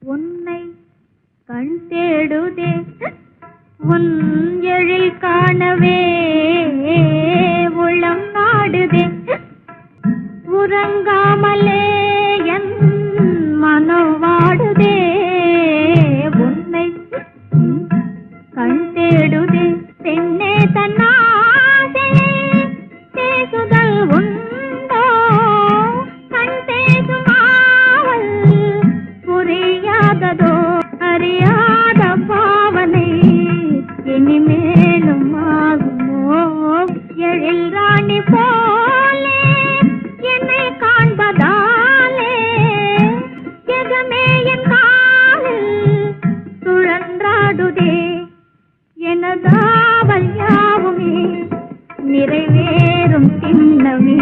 உன்னை கண் தேடுதே உன் எழில் காணவே உளம் நாடுதே உறங்காமலே என் மனம் வாடுதே உன்னை கண் தேடுதே பெண்ணே தன்னாசை பேசுதல் உண்டோ கண் பேசுமாவல் புரியாததோ அறியாத பாவனை இனிமேலும் ஆகுமோ எழில் ராணி போலே என்னை காண்பதாலே ஜெகமே என் காலில் சுழன்றாடுதே எனதாவல் யாவுமே நிறைவேறும் சின்னமே